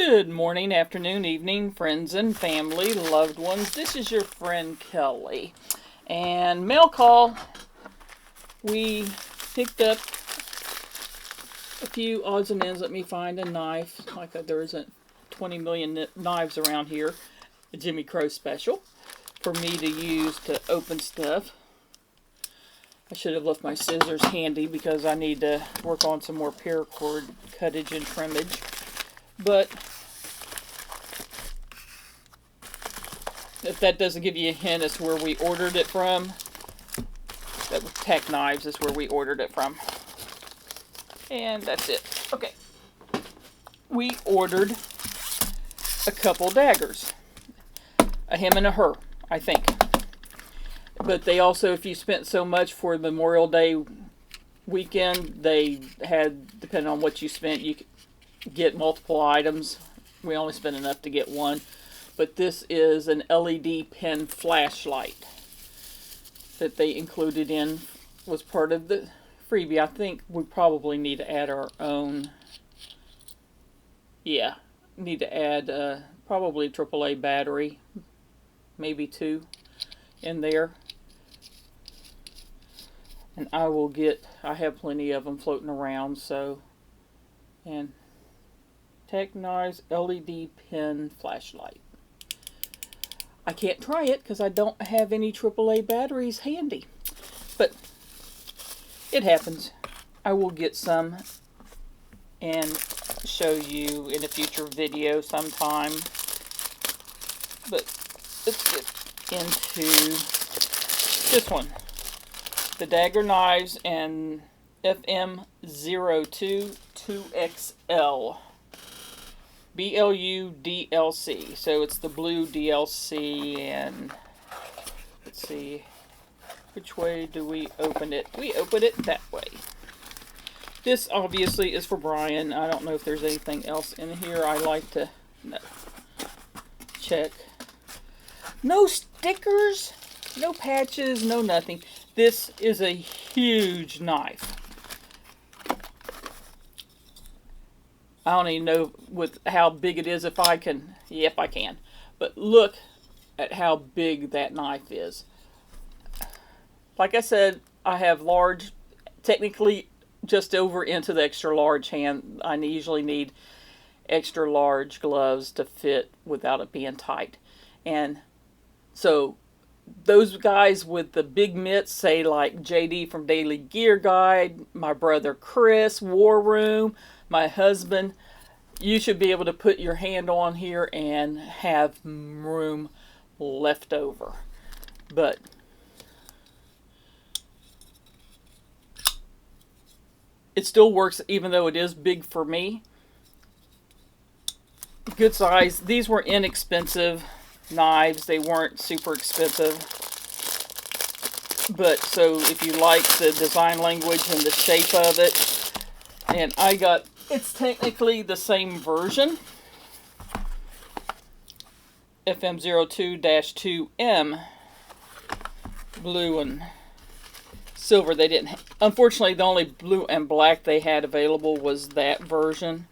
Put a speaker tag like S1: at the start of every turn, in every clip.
S1: Good morning, afternoon, evening, friends and family, loved ones. This is your friend Kelly. And mail call, we picked up a few odds and ends. Let me find a knife. Like there isn't 20 million knives around here. A Jimmy Crow special for me to use to open stuff. I should have left my scissors handy because I need to work on some more paracord cuttage and trimmage. But if that doesn't give you a hint as to where we ordered it from, that was TacKnives is where we ordered it from. And that's it. Okay. We ordered a couple daggers. A him and a her, I think. But they also, if you spent so much for Memorial Day weekend, they had, depending on what you spent, you could get multiple items. We only spent enough to get one. But this is an LED pen flashlight that they included in, was part of the freebie. I think we probably need to add our own. Yeah, need to add probably AAA battery, maybe 2 in there. And I have plenty of them floating around, so, and TacKnives LED pen flashlight. I can't try it because I don't have any AAA batteries handy. But it happens. I will get some and show you in a future video sometime. But let's get into this one. The Dagger knives and FM02 2XL. BLU DLC. So it's the blue DLC, and let's see, which way do we open it? We open it that way. This obviously is for Brian. I don't know if there's anything else in here. I like to check. No stickers, no patches, no nothing. This is a huge knife. I don't even know with how big it is if I can. Yep, I can. But look at how big that knife is. Like I said, I have large, technically just over into the extra large hand. I usually need extra large gloves to fit without it being tight. And so those guys with the big mitts, say like JD from Daily Gear Guide, my brother Chris, War Room, my husband, you should be able to put your hand on here and have room left over. But it still works even though it is big for me. Good size. These were inexpensive knives. They weren't super expensive. But so if you like the design language and the shape of it, and it's technically the same version, FM02-2M, blue and silver. They didn't, unfortunately, the only blue and black they had available was that version.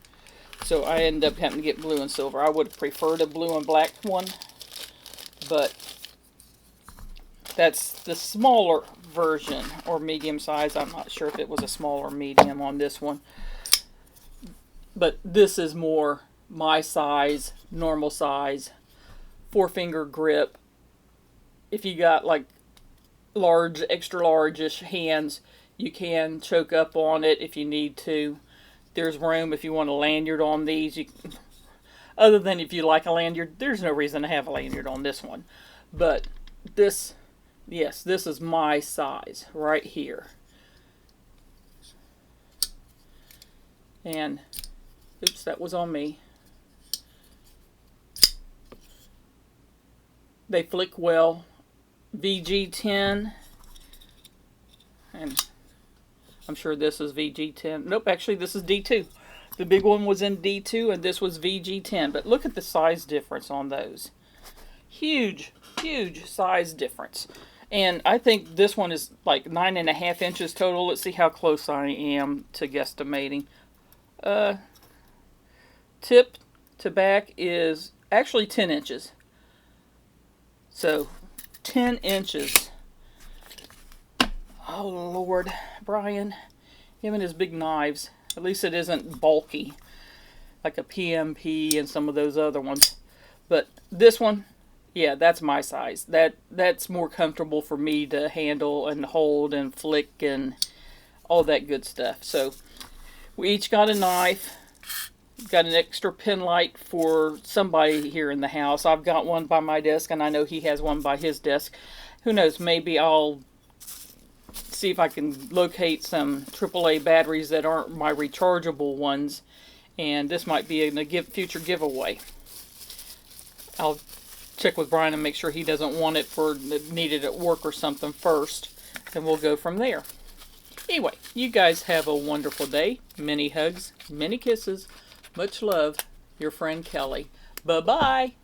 S1: So I ended up having to get blue and silver. I would have preferred a blue and black one, but that's the smaller version, or medium size. I'm not sure if it was a small or medium on this one. But this is more my size, normal size, 4-finger grip. If you got like large, extra large-ish hands, you can choke up on it if you need to. There's room if you want a lanyard on these. Other than if you like a lanyard, there's no reason to have a lanyard on this one. But this, yes, this is my size right here. And oops, that was on me. They flick well. VG10. And I'm sure this is VG10. Nope, actually this is D2. The big one was in D2 and this was VG10. But look at the size difference on those. Huge, huge size difference. And I think this one is like 9.5 inches total. Let's see how close I am to guesstimating. Tip to back is actually 10 inches. So 10 inches. Oh Lord, Brian, him and his big knives. At least it isn't bulky like a PMP and some of those other ones. But this one, yeah, that's my size. That's more comfortable for me to handle and hold and flick and all that good stuff. So we each got a knife. Got an extra pen light for somebody here in the house. I've got one by my desk, and I know he has one by his desk. Who knows, maybe I'll see if I can locate some AAA batteries that aren't my rechargeable ones, and this might be a future giveaway. I'll check with Brian and make sure he doesn't want it for needed at work or something first, and we'll go from there. Anyway, you guys have a wonderful day. Many hugs, many kisses. Much love, your friend Kelly. Bye-bye.